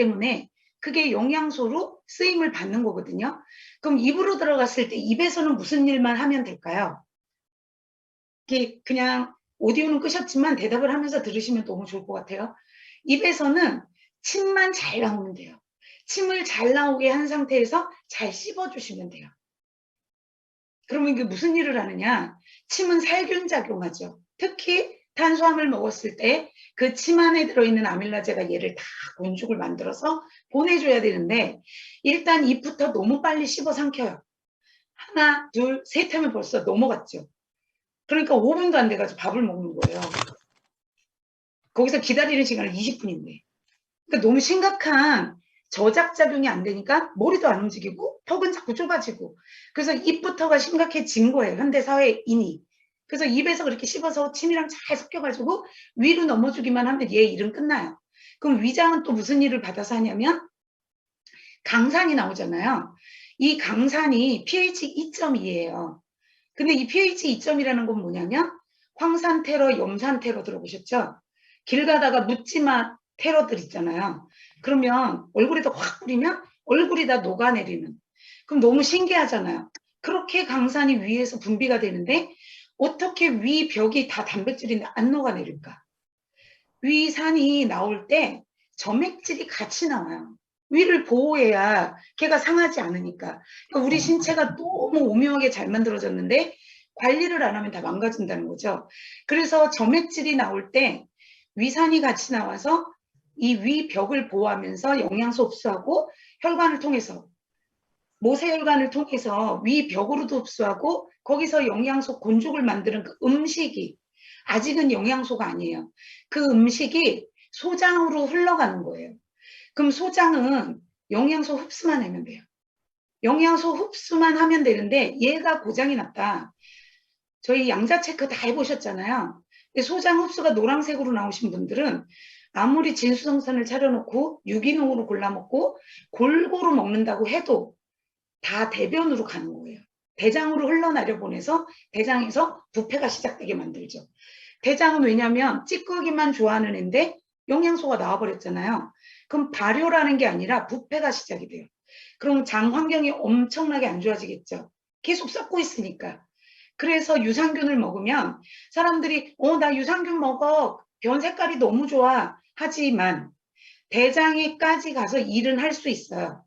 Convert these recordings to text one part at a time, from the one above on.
때문에 그게 영양소로 쓰임을 받는 거거든요. 그럼 입으로 들어갔을 때 입에서는 무슨 일만 하면 될까요? 이게 그냥 오디오는 끄셨지만 대답을 하면서 들으시면 너무 좋을 것 같아요. 입에서는 침만 잘 나오면 돼요. 침을 잘 나오게 한 상태에서 잘 씹어주시면 돼요. 그러면 이게 무슨 일을 하느냐? 침은 살균 작용하죠. 특히 탄수화물 먹었을 때 그 침 안에 들어있는 아밀라제가 얘를 다 곤죽을 만들어서 보내줘야 되는데 일단 입부터 너무 빨리 씹어 삼켜요. 하나, 둘, 셋 하면 벌써 넘어갔죠. 그러니까 5분도 안 돼가지고 밥을 먹는 거예요. 거기서 기다리는 시간은 20분인데. 그러니까 너무 심각한 저작작용이 안 되니까 머리도 안 움직이고 턱은 자꾸 좁아지고 그래서 입부터가 심각해진 거예요. 현대사회인이. 그래서 입에서 그렇게 씹어서 침이랑 잘 섞여가지고 위로 넘어주기만 하면 얘 일은 끝나요. 그럼 위장은 또 무슨 일을 받아서 하냐면 강산이 나오잖아요. 이 강산이 pH 2.2예요. 근데 이 pH 2.이라는 건 뭐냐면 황산 테러, 염산 테러 들어보셨죠? 길 가다가 묻지마 테러들 있잖아요. 그러면 얼굴에다 확 뿌리면 얼굴이 다 녹아내리는. 그럼 너무 신기하잖아요. 그렇게 강산이 위에서 분비가 되는데 어떻게 위 벽이 다 단백질인데 안 녹아내릴까? 위 산이 나올 때 점액질이 같이 나와요. 위를 보호해야 걔가 상하지 않으니까. 그러니까 우리 신체가 너무 오묘하게 잘 만들어졌는데 관리를 안 하면 다 망가진다는 거죠. 그래서 점액질이 나올 때 위산이 같이 나와서 이 위벽을 보호하면서 영양소 흡수하고 혈관을 통해서 모세혈관을 통해서 위벽으로도 흡수하고 거기서 영양소 곤죽을 만드는 그 음식이 아직은 영양소가 아니에요. 그 음식이 소장으로 흘러가는 거예요. 그럼 소장은 영양소 흡수만 하면 돼요. 영양소 흡수만 하면 되는데 얘가 고장이 났다. 저희 양자 체크 다 해보셨잖아요. 소장 흡수가 노란색으로 나오신 분들은 아무리 진수성찬을 차려놓고 유기농으로 골라먹고 골고루 먹는다고 해도 다 대변으로 가는 거예요. 대장으로 흘러내려 보내서 대장에서 부패가 시작되게 만들죠. 대장은 왜냐하면 찌꺼기만 좋아하는 애인데 영양소가 나와버렸잖아요. 그럼 발효라는 게 아니라 부패가 시작이 돼요. 그럼 장 환경이 엄청나게 안 좋아지겠죠. 계속 썩고 있으니까. 그래서 유산균을 먹으면 사람들이 나 유산균 먹어. 변 색깔이 너무 좋아. 하지만 대장에까지 가서 일은 할 수 있어요.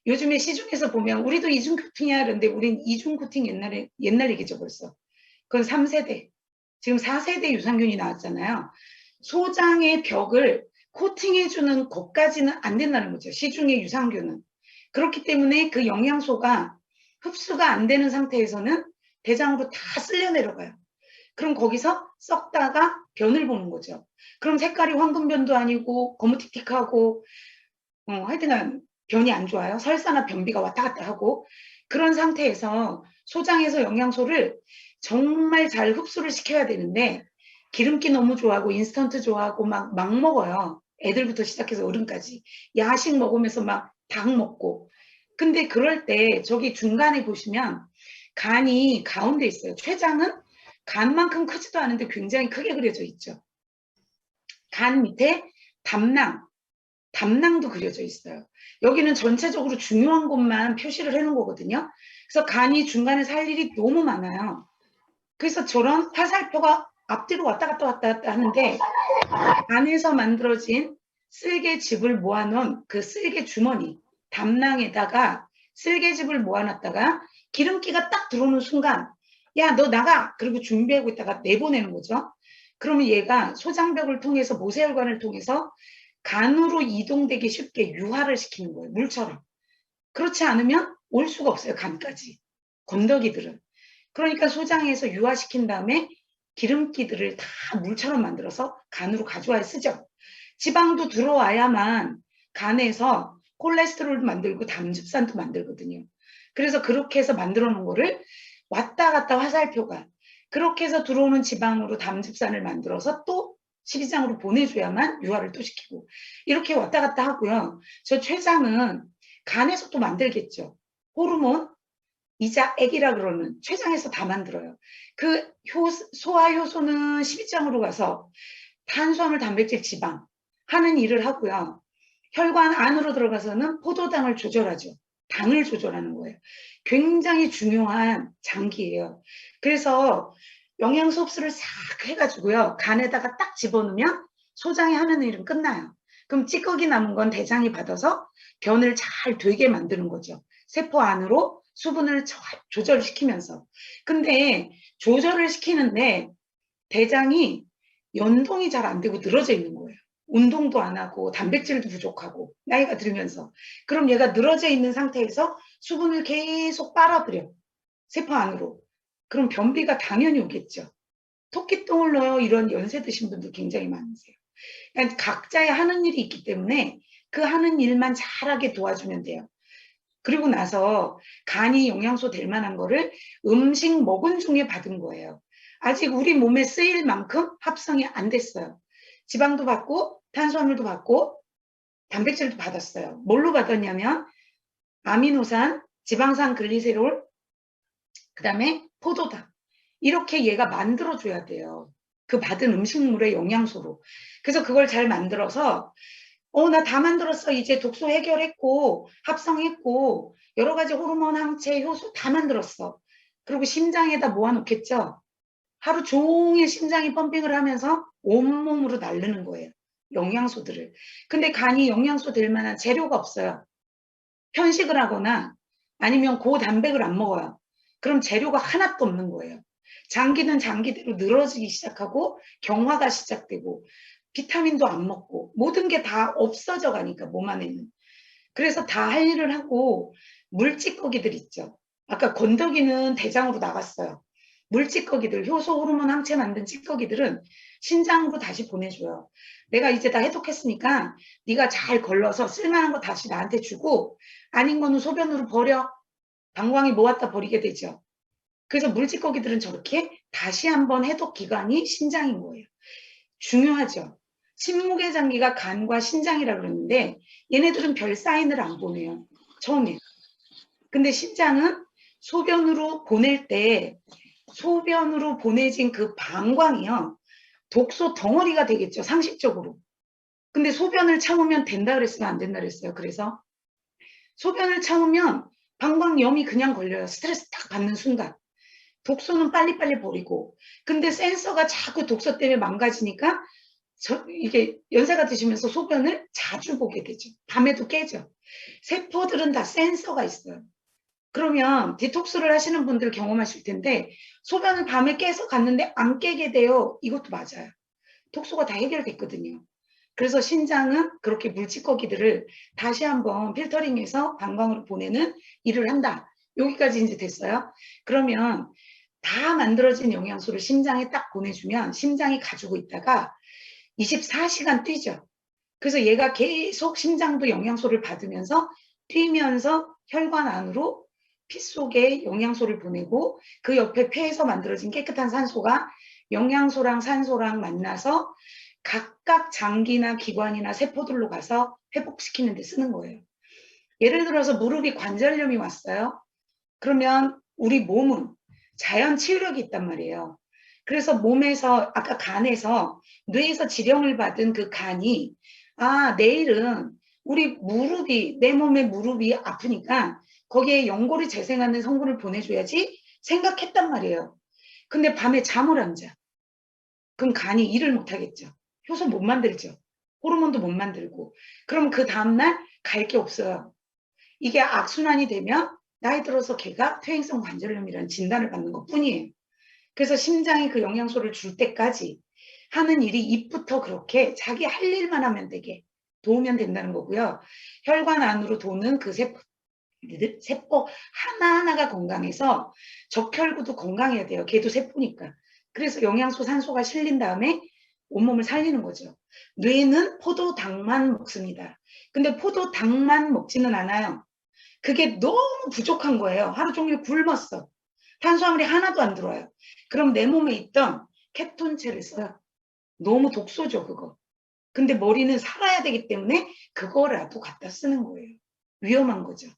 요즘에 시중에서 보면 우리도 이중 코팅이야 그런데 우린 이중 코팅 옛날 얘기죠 벌써. 그건 3세대. 지금 4세대 유산균이 나왔잖아요. 소장의 벽을 코팅해주는 것까지는 안 된다는 거죠. 시중의 유산균은. 그렇기 때문에 그 영양소가 흡수가 안 되는 상태에서는 대장으로 다 쓸려 내려가요. 그럼 거기서 썩다가 변을 보는 거죠. 그럼 색깔이 황금변도 아니고 거무틱틱하고 하여튼간 변이 안 좋아요. 설사나 변비가 왔다 갔다 하고 그런 상태에서 소장에서 영양소를 정말 잘 흡수를 시켜야 되는데 기름기 너무 좋아하고 인스턴트 좋아하고 막 먹어요. 애들부터 시작해서 어른까지. 야식 먹으면서 막 닭 먹고. 근데 그럴 때 저기 중간에 보시면 간이 가운데 있어요. 췌장은 간만큼 크지도 않은데 굉장히 크게 그려져 있죠. 간 밑에 담낭도 그려져 있어요. 여기는 전체적으로 중요한 것만 표시를 해놓은 거거든요. 그래서 간이 중간에 살 일이 너무 많아요. 그래서 저런 화살표가 앞뒤로 왔다 갔다 하는데 안에서 만들어진 쓸개즙을 모아놓은 그 쓸개 주머니 담낭에다가 쓸개즙을 모아놨다가 기름기가 딱 들어오는 순간 야 너 나가 그리고 준비하고 있다가 내보내는 거죠. 그러면 얘가 소장벽을 통해서 모세혈관을 통해서 간으로 이동되기 쉽게 유화를 시키는 거예요. 물처럼. 그렇지 않으면 올 수가 없어요. 간까지. 건더기들은. 그러니까 소장에서 유화시킨 다음에 기름기들을 다 물처럼 만들어서 간으로 가져와야 쓰죠. 지방도 들어와야만 간에서 콜레스테롤도 만들고 담즙산도 만들거든요. 그래서 그렇게 해서 만들어 놓은 거를 왔다 갔다 화살표가 그렇게 해서 들어오는 지방으로 담즙산을 만들어서 또 식이장으로 보내줘야만 유화를 또 시키고 이렇게 왔다 갔다 하고요. 저 췌장은 간에서 또 만들겠죠. 호르몬 이자 액이라 그러는 췌장에서 다 만들어요. 그 소화효소는 십이장으로 가서 탄수화물, 단백질, 지방 하는 일을 하고요. 혈관 안으로 들어가서는 포도당을 조절하죠. 당을 조절하는 거예요. 굉장히 중요한 장기예요. 그래서 영양소 흡수를 싹 해가지고요. 간에다가 딱 집어넣으면 소장이 하는 일은 끝나요. 그럼 찌꺼기 남은 건 대장이 받아서 변을 잘 되게 만드는 거죠. 세포 안으로 수분을 조절시키면서. 근데 조절을 시키는데 대장이 연동이 잘 안 되고 늘어져 있는 거예요. 운동도 안 하고 단백질도 부족하고 나이가 들면서. 그럼 얘가 늘어져 있는 상태에서 수분을 계속 빨아들여. 세포 안으로. 그럼 변비가 당연히 오겠죠. 토끼똥을 넣어요. 이런 연세 드신 분들 굉장히 많으세요. 그러니까 각자의 하는 일이 있기 때문에 그 하는 일만 잘하게 도와주면 돼요. 그리고 나서 간이 영양소 될 만한 거를 음식 먹은 중에 받은 거예요. 아직 우리 몸에 쓰일 만큼 합성이 안 됐어요. 지방도 받고 탄수화물도 받고 단백질도 받았어요. 뭘로 받았냐면 아미노산, 지방산 글리세롤, 그 다음에 포도당. 이렇게 얘가 만들어줘야 돼요. 그 받은 음식물의 영양소로. 그래서 그걸 잘 만들어서 나 다 만들었어. 이제 독소 해결했고 합성했고 여러 가지 호르몬, 항체, 효소 다 만들었어. 그리고 심장에다 모아놓겠죠. 하루 종일 심장이 펌핑을 하면서 온몸으로 나르는 거예요. 영양소들을. 근데 간이 영양소 될 만한 재료가 없어요. 편식을 하거나 아니면 고단백을 안 먹어요. 그럼 재료가 하나도 없는 거예요. 장기는 장기대로 늘어지기 시작하고 경화가 시작되고 비타민도 안 먹고 모든 게 다 없어져 가니까 몸 안에는. 그래서 다 할 일을 하고 물찌꺼기들 있죠. 아까 건더기는 대장으로 나갔어요. 물찌꺼기들, 효소, 호르몬, 항체 만든 찌꺼기들은 신장으로 다시 보내줘요. 내가 이제 다 해독했으니까 네가 잘 걸러서 쓸만한 거 다시 나한테 주고 아닌 거는 소변으로 버려. 방광이 모았다 버리게 되죠. 그래서 물찌꺼기들은 저렇게 다시 한번 해독 기관이 신장인 거예요. 중요하죠. 신무게 장기가 간과 신장이라 그러는데 얘네들은 별 사인을 안 보내요. 처음에. 근데 신장은 소변으로 보낼 때 소변으로 보내진 그 방광이요. 독소 덩어리가 되겠죠. 상식적으로. 근데 소변을 참으면 된다 그랬어요? 안 된다 그랬어요? 그래서 소변을 참으면 방광염이 그냥 걸려요. 스트레스 딱 받는 순간. 독소는 빨리빨리 버리고. 근데 센서가 자꾸 독소 때문에 망가지니까 이게 연세가 드시면서 소변을 자주 보게 되죠. 밤에도 깨죠. 세포들은 다 센서가 있어요. 그러면 디톡스를 하시는 분들 경험하실 텐데 소변을 밤에 깨서 갔는데 안 깨게 돼요. 이것도 맞아요. 독소가 다 해결됐거든요. 그래서 신장은 그렇게 물찌꺼기들을 다시 한번 필터링해서 방광으로 보내는 일을 한다. 여기까지 이제 됐어요. 그러면 다 만들어진 영양소를 심장에 딱 보내주면 심장이 가지고 있다가 24시간 뛰죠. 그래서 얘가 계속 심장도 영양소를 받으면서 뛰면서 혈관 안으로 피 속에 영양소를 보내고 그 옆에 폐에서 만들어진 깨끗한 산소가 영양소랑 산소랑 만나서 각각 장기나 기관이나 세포들로 가서 회복시키는 데 쓰는 거예요. 예를 들어서 무릎이 관절염이 왔어요. 그러면 우리 몸은 자연 치유력이 있단 말이에요. 그래서 몸에서 아까 간에서 뇌에서 지령을 받은 그 간이 내일은 우리 무릎이 내 몸의 무릎이 아프니까 거기에 연골이 재생하는 성분을 보내줘야지 생각했단 말이에요. 근데 밤에 잠을 안 자. 그럼 간이 일을 못 하겠죠. 효소 못 만들죠. 호르몬도 못 만들고. 그럼 그 다음날 갈 게 없어요. 이게 악순환이 되면 나이 들어서 걔가 퇴행성 관절염이라는 진단을 받는 것 뿐이에요. 그래서 심장이 그 영양소를 줄 때까지 하는 일이 입부터 그렇게 자기 할 일만 하면 되게 도우면 된다는 거고요. 혈관 안으로 도는 그 세포 하나하나가 건강해서 적혈구도 건강해야 돼요. 걔도 세포니까. 그래서 영양소, 산소가 실린 다음에 온몸을 살리는 거죠. 뇌는 포도당만 먹습니다. 근데 포도당만 먹지는 않아요. 그게 너무 부족한 거예요. 하루 종일 굶었어. 탄수화물이 하나도 안 들어와요. 그럼 내 몸에 있던 케톤체를 써요. 너무 독소죠, 그거. 근데 머리는 살아야 되기 때문에 그거라도 갖다 쓰는 거예요. 위험한 거죠.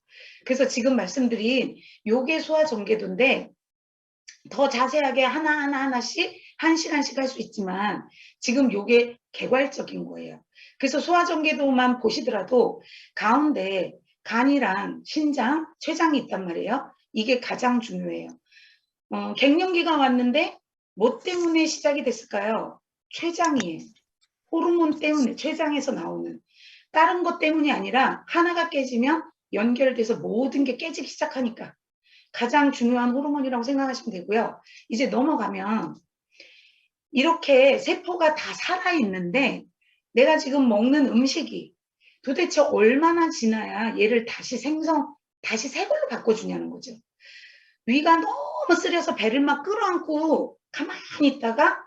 그래서 지금 말씀드린 요게 소화전개도인데 더 자세하게 하나씩 1시간씩 할 수 있지만 지금 요게 개괄적인 거예요. 그래서 소화전개도만 보시더라도 가운데 간이랑 신장, 췌장이 있단 말이에요. 이게 가장 중요해요. 갱년기가 왔는데 뭐 때문에 시작이 됐을까요? 췌장이에요. 호르몬 때문에, 췌장에서 나오는. 다른 것 때문이 아니라 하나가 깨지면 연결돼서 모든 게 깨지기 시작하니까 가장 중요한 호르몬이라고 생각하시면 되고요. 이제 넘어가면 이렇게 세포가 다 살아있는데 내가 지금 먹는 음식이 도대체 얼마나 지나야 얘를 다시 다시 새 걸로 바꿔주냐는 거죠. 위가 너무 쓰려서 배를 막 끌어안고 가만히 있다가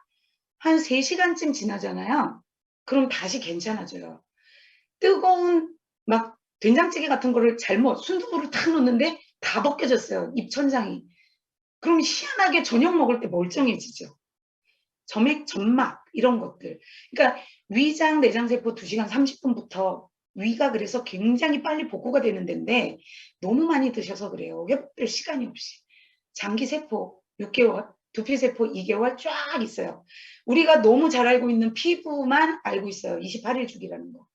한 3시간쯤 지나잖아요. 그럼 다시 괜찮아져요. 뜨거운 막 된장찌개 같은 거를 잘못 순두부를 탁 넣는데 다 벗겨졌어요. 입천장이. 그럼 희한하게 저녁 먹을 때 멀쩡해지죠. 점액, 점막 이런 것들. 그러니까 위장, 내장세포 2시간 30분부터 위가 그래서 굉장히 빨리 복구가 되는 데인데 너무 많이 드셔서 그래요. 회복될 시간이 없이. 장기세포 6개월, 두피세포 2개월 쫙 있어요. 우리가 너무 잘 알고 있는 피부만 알고 있어요. 28일 주기라는 거.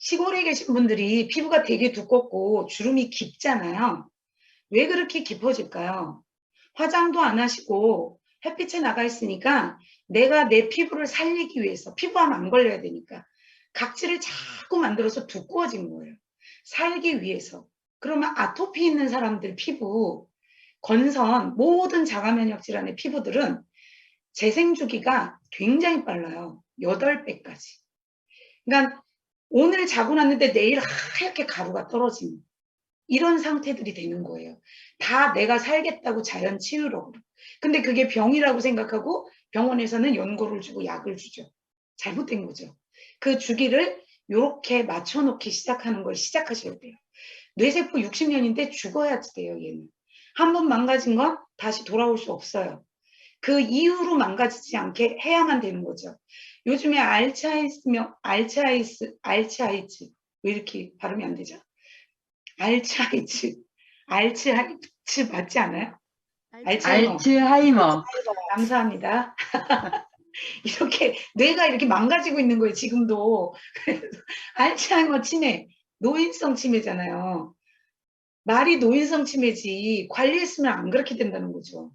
시골에 계신 분들이 피부가 되게 두껍고 주름이 깊잖아요. 왜 그렇게 깊어질까요? 화장도 안 하시고 햇빛에 나가 있으니까 내가 내 피부를 살리기 위해서 피부암 안 걸려야 되니까 각질을 자꾸 만들어서 두꺼워진 거예요. 살기 위해서. 그러면 아토피 있는 사람들 피부, 건선, 모든 자가면역 질환의 피부들은 재생 주기가 굉장히 빨라요. 8배까지. 그러니까 오늘 자고 났는데 내일 하얗게 가루가 떨어지는 이런 상태들이 되는 거예요. 다 내가 살겠다고 자연 치유력으로. 근데 그게 병이라고 생각하고 병원에서는 연고를 주고 약을 주죠. 잘못된 거죠. 그 주기를 이렇게 맞춰놓기 시작하는 걸 시작하셔야 돼요. 뇌세포 60년인데 죽어야지 돼요, 얘는. 한번 망가진 건 다시 돌아올 수 없어요. 그 이후로 망가지지 않게 해야만 되는 거죠. 요즘에 알츠하이즈, 왜 이렇게 발음이 안 되죠? 알츠하이즈 맞지 않아요? 알츠하이머. 알츠하이머. 감사합니다. 이렇게 뇌가 이렇게 망가지고 있는 거예요, 지금도. 알츠하이머 치매, 노인성 치매잖아요. 말이 노인성 치매지 관리했으면 안 그렇게 된다는 거죠.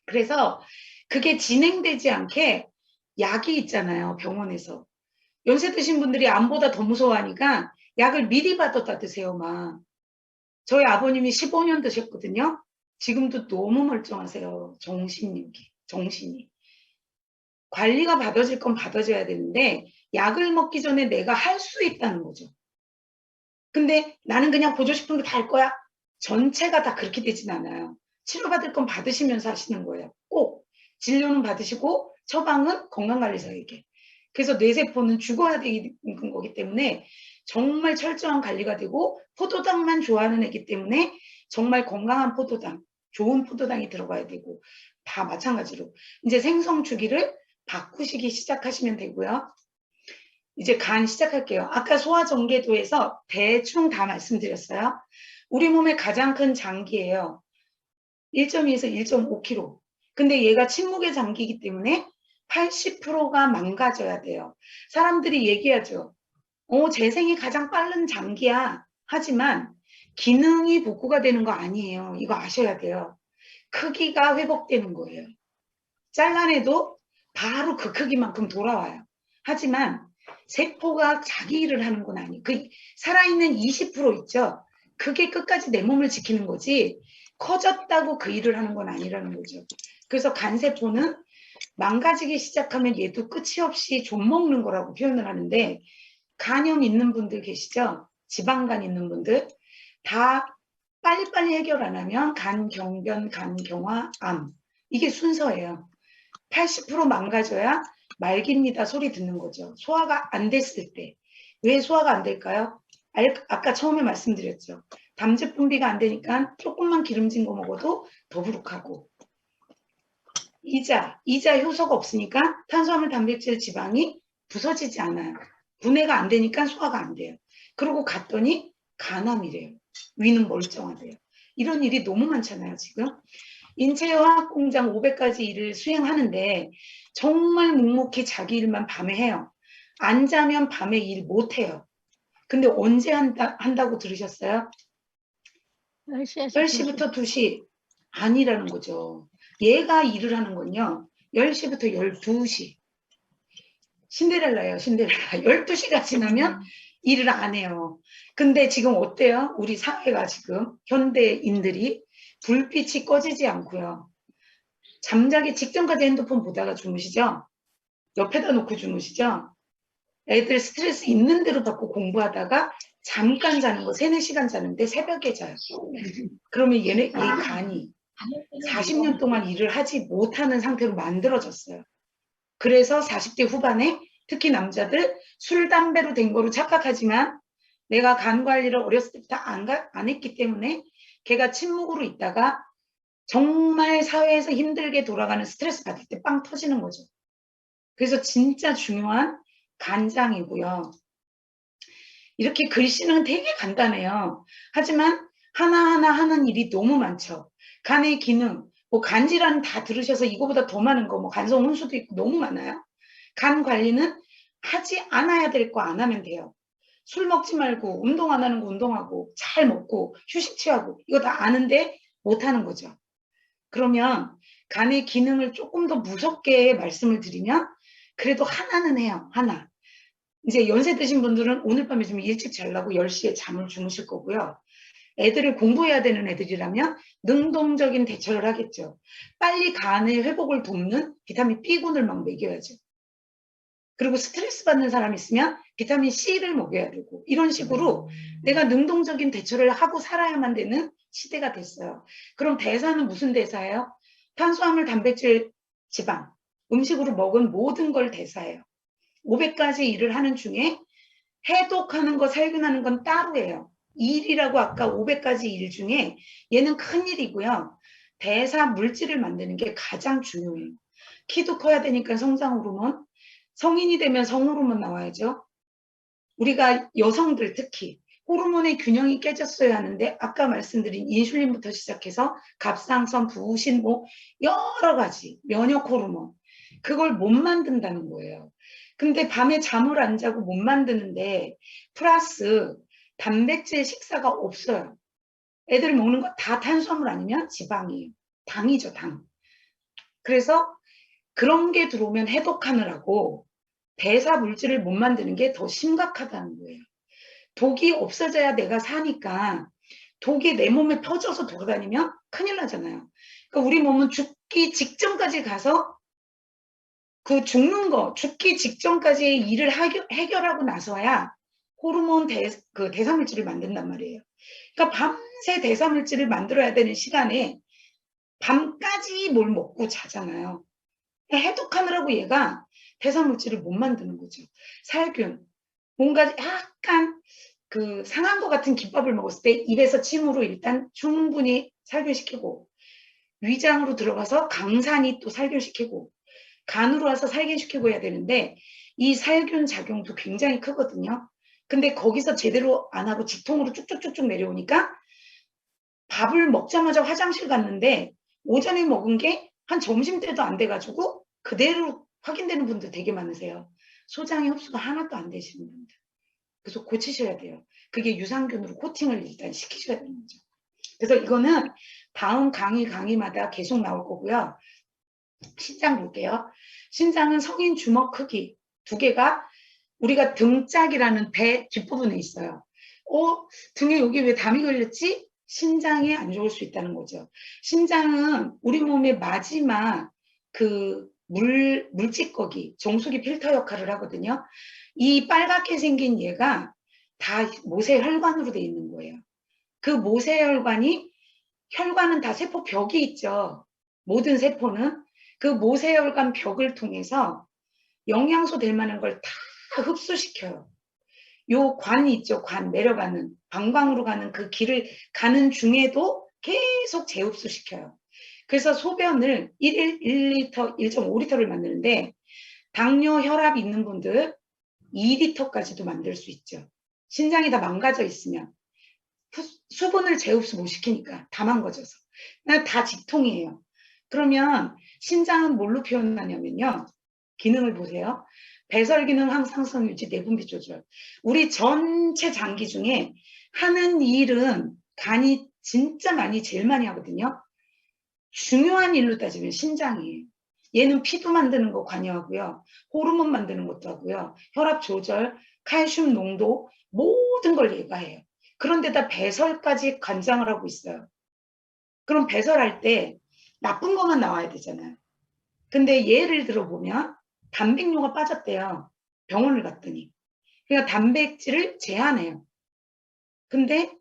그래서 그게 진행되지 않게 약이 있잖아요, 병원에서. 연세 드신 분들이 암보다 더 무서워하니까 약을 미리 받았다 드세요, 막. 저희 아버님이 15년 드셨거든요. 지금도 너무 멀쩡하세요, 정신이. 관리가 받아질 건 받아줘야 되는데 약을 먹기 전에 내가 할 수 있다는 거죠. 근데 나는 그냥 보조 싶은 거 다 할 거야. 전체가 다 그렇게 되진 않아요. 치료받을 건 받으시면서 하시는 거예요. 꼭 진료는 받으시고 처방은 건강관리사에게. 그래서 뇌세포는 죽어야 되는 거기 때문에 정말 철저한 관리가 되고 포도당만 좋아하는 애기 때문에 정말 건강한 포도당, 좋은 포도당이 들어가야 되고 다 마찬가지로 이제 생성 주기를 바꾸시기 시작하시면 되고요. 이제 간 시작할게요. 아까 소화전개도에서 대충 다 말씀드렸어요. 우리 몸의 가장 큰 장기예요. 1.2에서 1.5kg. 근데 얘가 침묵의 장기이기 때문에 80%가 망가져야 돼요. 사람들이 얘기하죠. 재생이 가장 빠른 장기야. 하지만 기능이 복구가 되는 거 아니에요. 이거 아셔야 돼요. 크기가 회복되는 거예요. 잘라내도 바로 그 크기만큼 돌아와요. 하지만 세포가 자기 일을 하는 건 아니에요. 그 살아있는 20% 있죠. 그게 끝까지 내 몸을 지키는 거지 커졌다고 그 일을 하는 건 아니라는 거죠. 그래서 간세포는 망가지기 시작하면 얘도 끝이 없이 좀 먹는 거라고 표현을 하는데 간염 있는 분들 계시죠? 지방간 있는 분들 다 빨리빨리 해결 안 하면 간경변, 간경화, 암 이게 순서예요. 80% 망가져야 말깁니다 소리 듣는 거죠. 소화가 안 됐을 때. 왜 소화가 안 될까요? 아까 처음에 말씀드렸죠. 담즙 분비가 안 되니까 조금만 기름진 거 먹어도 더부룩하고 이자 효소가 없으니까 탄수화물, 단백질, 지방이 부서지지 않아요. 분해가 안 되니까 소화가 안 돼요. 그러고 갔더니 간암이래요. 위는 멀쩡하대요. 이런 일이 너무 많잖아요, 지금. 인체화학공장 500가지 일을 수행하는데 정말 묵묵히 자기 일만 밤에 해요. 안 자면 밤에 일 못해요. 근데 언제 한다고 들으셨어요? 10시에서 10시부터 2시 아니라는 거죠. 얘가 일을 하는 건요. 10시부터 12시. 신데렐라예요, 신데렐라. 12시가 지나면 일을 안 해요. 근데 지금 어때요? 우리 사회가 지금 현대인들이 불빛이 꺼지지 않고요. 잠자기 직전까지 핸드폰 보다가 주무시죠? 옆에다 놓고 주무시죠? 애들 스트레스 있는 대로 받고 공부하다가 잠깐 자는 거 3, 4시간 자는데 새벽에 자요. 그러면 얘 간이 40년 동안 일을 하지 못하는 상태로 만들어졌어요. 그래서 40대 후반에 특히 남자들 술, 담배로 된 거로 착각하지만 내가 간 관리를 어렸을 때부터 안 했기 때문에 걔가 침묵으로 있다가 정말 사회에서 힘들게 돌아가는 스트레스 받을 때 빵 터지는 거죠. 그래서 진짜 중요한 간장이고요. 이렇게 글씨는 되게 간단해요. 하지만 하나하나 하는 일이 너무 많죠. 간의 기능, 뭐 간질환 다 들으셔서 이거보다 더 많은 거, 뭐 간성 혼수도 있고 너무 많아요. 간 관리는 하지 않아야 될 거 안 하면 돼요. 술 먹지 말고 운동 안 하는 거 운동하고 잘 먹고 휴식 취하고 이거 다 아는데 못 하는 거죠. 그러면 간의 기능을 조금 더 무섭게 말씀을 드리면 그래도 하나는 해요. 하나. 이제 연세 드신 분들은 오늘 밤에 좀 일찍 자려고 10시에 잠을 주무실 거고요. 애들을 공부해야 되는 애들이라면 능동적인 대처를 하겠죠. 빨리 간의 회복을 돕는 비타민 B군을 막 먹여야죠. 그리고 스트레스 받는 사람 있으면 비타민 C를 먹여야 되고 이런 식으로 내가 능동적인 대처를 하고 살아야만 되는 시대가 됐어요. 그럼 대사는 무슨 대사예요? 탄수화물, 단백질, 지방, 음식으로 먹은 모든 걸 대사해요. 500가지 일을 하는 중에 해독하는 거, 살균하는 건 따로예요. 일이라고 아까 500가지 일 중에 얘는 큰 일이고요. 대사 물질을 만드는 게 가장 중요해요. 키도 커야 되니까 성장 호르몬, 성인이 되면 성호르몬 나와야죠. 우리가 여성들 특히 호르몬의 균형이 깨졌어야 하는데 아까 말씀드린 인슐린부터 시작해서 갑상선, 부신, 뭐 여러 가지 면역 호르몬 그걸 못 만든다는 거예요. 근데 밤에 잠을 안 자고 못 만드는데 플러스 단백질 식사가 없어요. 애들 먹는 거 다 탄수화물 아니면 지방이에요. 당이죠, 당. 그래서 그런 게 들어오면 해독하느라고 대사 물질을 못 만드는 게 더 심각하다는 거예요. 독이 없어져야 내가 사니까 독이 내 몸에 퍼져서 돌아다니면 큰일 나잖아요. 그러니까 우리 몸은 죽기 직전까지 가서 그 죽는 거, 죽기 직전까지의 일을 해결하고 나서야 호르몬 대사물질을 만든단 말이에요. 그러니까 밤새 대사물질을 만들어야 되는 시간에 밤까지 뭘 먹고 자잖아요. 해독하느라고 얘가 대사물질을 못 만드는 거죠. 살균. 뭔가 약간 그 상한 것 같은 김밥을 먹었을 때 입에서 침으로 일단 충분히 살균시키고 위장으로 들어가서 강산이 또 살균시키고 간으로 와서 살균시키고 해야 되는데 이 살균 작용도 굉장히 크거든요. 근데 거기서 제대로 안 하고 직통으로 쭉쭉쭉쭉 내려오니까 밥을 먹자마자 화장실 갔는데 오전에 먹은 게 한 점심때도 안 돼가지고 그대로 확인되는 분들 되게 많으세요. 소장의 흡수가 하나도 안 되시는 분들. 그래서 고치셔야 돼요. 그게 유산균으로 코팅을 일단 시키셔야 되는 거죠. 그래서 이거는 다음 강의마다 계속 나올 거고요. 신장 볼게요. 신장은 성인 주먹 크기 2개가 우리가 등짝이라는 배 뒷부분에 있어요. 등에 여기 왜 담이 걸렸지? 신장에 안 좋을 수 있다는 거죠. 신장은 우리 몸의 마지막 그 물찌꺼기, 정수기 필터 역할을 하거든요. 이 빨갛게 생긴 얘가 다 모세혈관으로 돼 있는 거예요. 그 모세혈관은 다 세포 벽이 있죠. 모든 세포는 그 모세혈관 벽을 통해서 영양소 될 만한 걸 다 흡수시켜요. 요 관이 있죠. 관 내려가는 방광으로 가는 그 길을 가는 중에도 계속 재흡수시켜요. 그래서 소변을 1리터, 1.5리터를 만드는데 당뇨, 혈압 있는 분들 2리터까지도 만들 수 있죠. 신장이 다 망가져 있으면 수분을 재흡수 못 시키니까 다 망가져서 다 직통이에요. 그러면 신장은 뭘로 표현하냐면요. 기능을 보세요. 배설 기능, 항상성 유지, 내분비 조절. 우리 전체 장기 중에 하는 일은 간이 진짜 제일 많이 하거든요. 중요한 일로 따지면 신장이에요. 얘는 피도 만드는 거 관여하고요. 호르몬 만드는 것도 하고요. 혈압 조절, 칼슘 농도, 모든 걸 얘가 해요. 그런데다 배설까지 관장을 하고 있어요. 그럼 배설할 때 나쁜 것만 나와야 되잖아요. 근데 예를 들어보면 단백뇨가 빠졌대요. 병원을 갔더니. 그러니까 단백질을 제한해요. 근데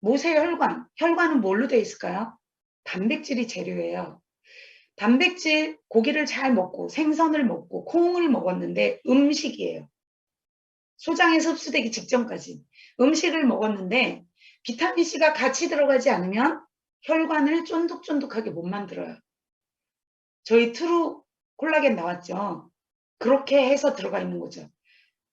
모세혈관, 혈관은 뭘로 되어 있을까요? 단백질이 재료예요. 단백질, 고기를 잘 먹고 생선을 먹고 콩을 먹었는데 음식이에요. 소장에서 흡수되기 직전까지 음식을 먹었는데 비타민C가 같이 들어가지 않으면 혈관을 쫀득쫀득하게 못 만들어요. 저희 트루 콜라겐 나왔죠. 그렇게 해서 들어가 있는 거죠.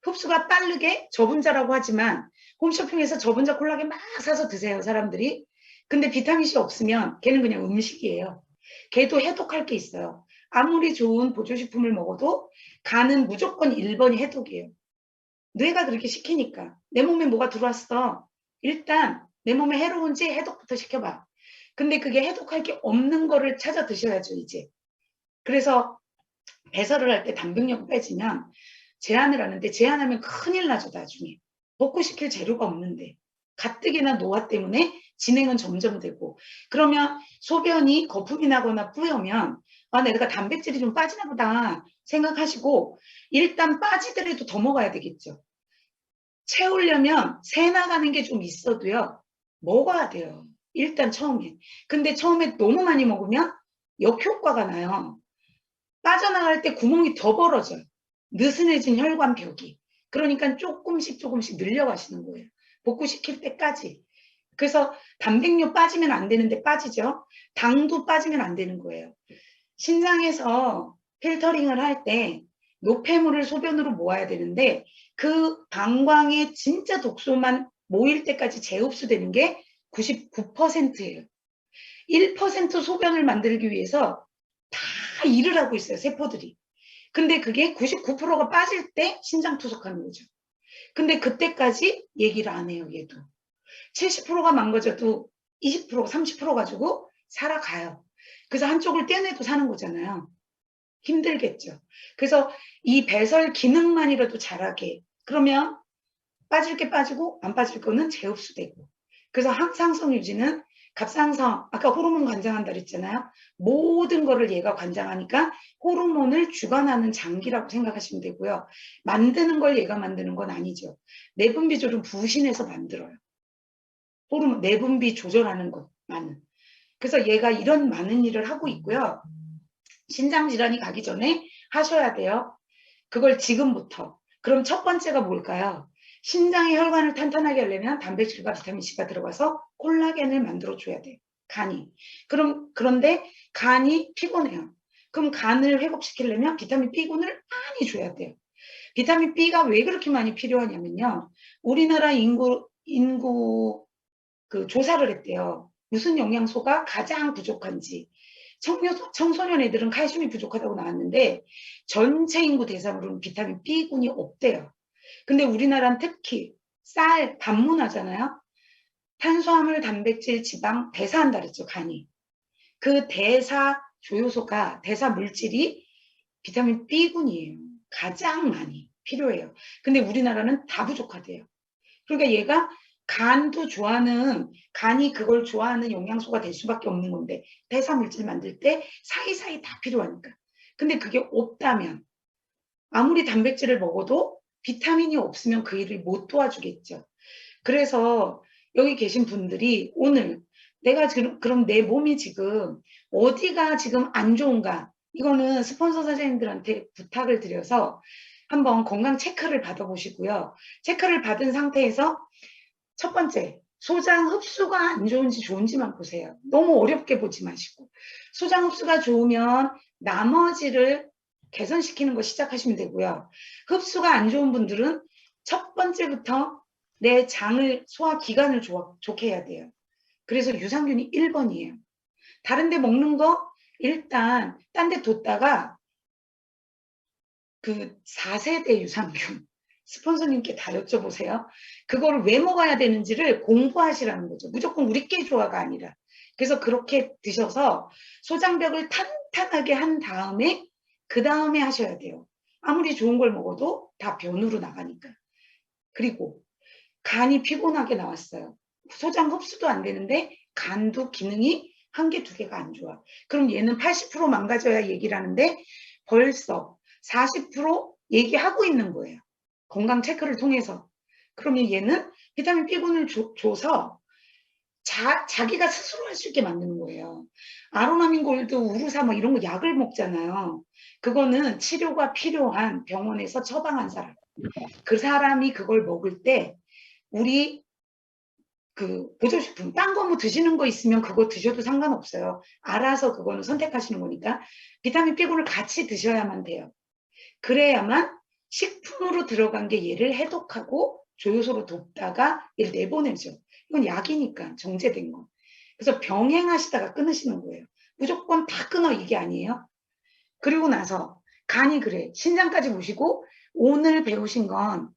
흡수가 빠르게 저분자라고 하지만 홈쇼핑에서 저분자 콜라겐 막 사서 드세요, 사람들이. 근데 비타민C 없으면 걔는 그냥 음식이에요. 걔도 해독할 게 있어요. 아무리 좋은 보조식품을 먹어도 간은 무조건 1번이 해독이에요. 뇌가 그렇게 시키니까. 내 몸에 뭐가 들어왔어. 일단 내 몸에 해로운지 해독부터 시켜봐. 근데 그게 해독할 게 없는 거를 찾아 드셔야죠, 이제. 그래서 배설을 할 때 단백력 빼지면 제한을 하는데 제한하면 큰일 나죠, 나중에. 복구시킬 재료가 없는데. 가뜩이나 노화 때문에 진행은 점점 되고. 그러면 소변이 거품이 나거나 뿌여면 아, 내가 단백질이 좀 빠지나 보다 생각하시고 일단 빠지더라도 더 먹어야 되겠죠. 채우려면 새 나가는 게 좀 있어도요. 먹어야 돼요. 일단 처음에. 근데 처음에 너무 많이 먹으면 역효과가 나요. 빠져나갈 때 구멍이 더 벌어져요. 느슨해진 혈관벽이. 그러니까 조금씩 늘려가시는 거예요. 복구시킬 때까지. 그래서 단백뇨 빠지면 안 되는데 빠지죠. 당도 빠지면 안 되는 거예요. 신장에서 필터링을 할 때 노폐물을 소변으로 모아야 되는데 그 방광에 진짜 독소만 모일 때까지 재흡수되는 게 99%예요. 1% 소변을 만들기 위해서 다 일을 하고 있어요, 세포들이. 근데 그게 99%가 빠질 때 신장 투석하는 거죠. 근데 그때까지 얘기를 안 해요, 얘도. 70%가 망가져도 20%, 30% 가지고 살아가요. 그래서 한쪽을 떼내도 사는 거잖아요. 힘들겠죠. 그래서 이 배설 기능만이라도 잘하게. 그러면 빠질 게 빠지고 안 빠질 거는 재흡수되고. 그래서 항상성 유지는 갑상선, 아까 호르몬 관장한다 그랬잖아요. 모든 거를 얘가 관장하니까 호르몬을 주관하는 장기라고 생각하시면 되고요. 만드는 걸 얘가 만드는 건 아니죠. 내분비 조절은 부신해서 만들어요. 호르몬 내분비 조절하는 것만은. 그래서 얘가 이런 많은 일을 하고 있고요. 신장질환이 가기 전에 하셔야 돼요. 그걸 지금부터. 그럼 첫 번째가 뭘까요? 신장의 혈관을 탄탄하게 하려면 단백질과 비타민C가 들어가서 콜라겐을 만들어줘야 돼요. 간이. 그런데 간이 피곤해요. 그럼 간을 회복시키려면 비타민 B군을 많이 줘야 돼요. 비타민 B가 왜 그렇게 많이 필요하냐면요. 우리나라 인구 그 조사를 했대요. 무슨 영양소가 가장 부족한지. 청소년 애들은 칼슘이 부족하다고 나왔는데 전체 인구 대상으로는 비타민 B군이 없대요. 근데 우리나라는 특히 쌀, 단문화잖아요. 탄수화물, 단백질, 지방 대사한다 그랬죠, 간이. 그 대사 조효소가, 대사 물질이 비타민 B군이에요. 가장 많이 필요해요. 근데 우리나라는 다 부족하대요. 그러니까 얘가 간도 좋아하는, 간이 그걸 좋아하는 영양소가 될 수밖에 없는 건데 대사 물질 만들 때 사이사이 다 필요하니까. 근데 그게 없다면 아무리 단백질을 먹어도 비타민이 없으면 그 일을 못 도와주겠죠. 그래서 여기 계신 분들이 오늘 내가 지금 그럼 내 몸이 지금 어디가 지금 안 좋은가, 이거는 스폰서 선생님들한테 부탁을 드려서 한번 건강 체크를 받아보시고요. 체크를 받은 상태에서 첫 번째, 소장 흡수가 안 좋은지 좋은지만 보세요. 너무 어렵게 보지 마시고. 소장 흡수가 좋으면 나머지를 개선시키는 거 시작하시면 되고요. 흡수가 안 좋은 분들은 첫 번째부터 내 장을, 소화 기관을 좋게 해야 돼요. 그래서 유산균이 1번이에요. 다른 데 먹는 거 일단 딴 데 뒀다가 그 4세대 유산균 스폰서님께 다 여쭤보세요. 그거를 왜 먹어야 되는지를 공부하시라는 거죠. 무조건 우리끼리 좋아가 아니라. 그래서 그렇게 드셔서 소장벽을 탄탄하게 한 다음에 그 다음에 하셔야 돼요. 아무리 좋은 걸 먹어도 다 변으로 나가니까. 그리고 간이 피곤하게 나왔어요. 소장 흡수도 안 되는데 간도 기능이 한 개, 두 개가 안 좋아. 그럼 얘는 80% 망가져야 얘기를 하는데 벌써 40% 얘기하고 있는 거예요. 건강 체크를 통해서. 그러면 얘는 비타민 B군을 줘서 자기가 스스로 할 수 있게 만드는 거예요. 아로나민 골드, 우루사 뭐 이런 거 약을 먹잖아요. 그거는 치료가 필요한 병원에서 처방한 사람. 그 사람이 그걸 먹을 때 우리 그 보조식품, 딴 거 뭐 드시는 거 있으면 그거 드셔도 상관없어요. 알아서 그거는 선택하시는 거니까 비타민 B군을 같이 드셔야만 돼요. 그래야만 식품으로 들어간 게 얘를 해독하고 조효소로 돕다가 얘를 내보내죠. 이건 약이니까 정제된 거. 그래서 병행하시다가 끊으시는 거예요. 무조건 다 끊어 이게 아니에요. 그리고 나서 간이 그래. 신장까지 보시고 오늘 배우신 건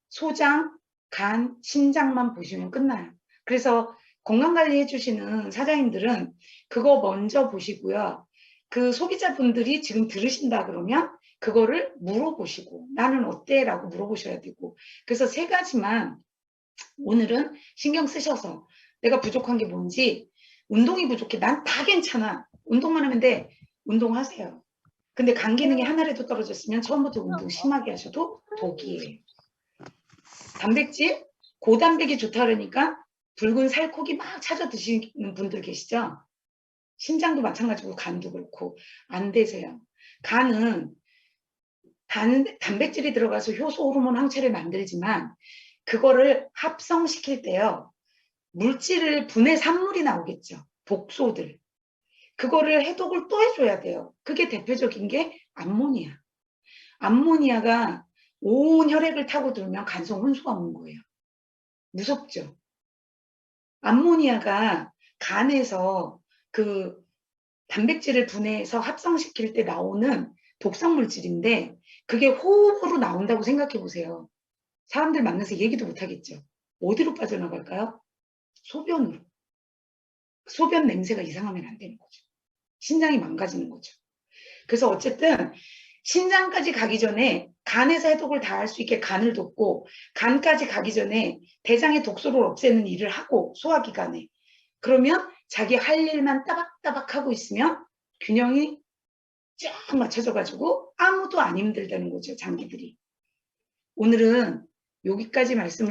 소장, 간, 신장만 보시면 끝나요. 그래서 건강관리 해주시는 사장님들은 그거 먼저 보시고요. 그 소비자분들이 지금 들으신다 그러면 그거를 물어보시고 나는 어때? 라고 물어보셔야 되고 그래서 3가지만 오늘은 신경 쓰셔서 내가 부족한 게 뭔지 운동이 부족해. 난 다 괜찮아. 운동만 하면 돼. 운동하세요. 근데 간 기능이 하나라도 떨어졌으면 처음부터 운동 심하게 하셔도 독이에요. 단백질, 고단백이 좋다 그러니까 붉은 살코기 막 찾아 드시는 분들 계시죠? 신장도 마찬가지고 간도 그렇고 안 되세요. 간은 단백질이 들어가서 효소 호르몬 항체를 만들지만 그거를 합성시킬 때요. 물질을 분해 산물이 나오겠죠. 독소들. 그거를 해독을 또 해줘야 돼요. 그게 대표적인 게 암모니아. 암모니아가 온 혈액을 타고 들면 간성 혼수가 오는 거예요. 무섭죠? 암모니아가 간에서 그 단백질을 분해해서 합성시킬 때 나오는 독성 물질인데 그게 호흡으로 나온다고 생각해 보세요. 사람들 만나서 얘기도 못 하겠죠. 어디로 빠져나갈까요? 소변으로. 소변 냄새가 이상하면 안 되는 거죠. 신장이 망가지는 거죠. 그래서 어쨌든 신장까지 가기 전에 간에서 해독을 다 할 수 있게 간을 돕고 간까지 가기 전에 대장의 독소를 없애는 일을 하고 소화기관에 그러면 자기 할 일만 따박따박 하고 있으면 균형이 쫙 맞춰져 가지고 아무도 안 힘들다는 거죠. 장기들이. 오늘은 여기까지 말씀을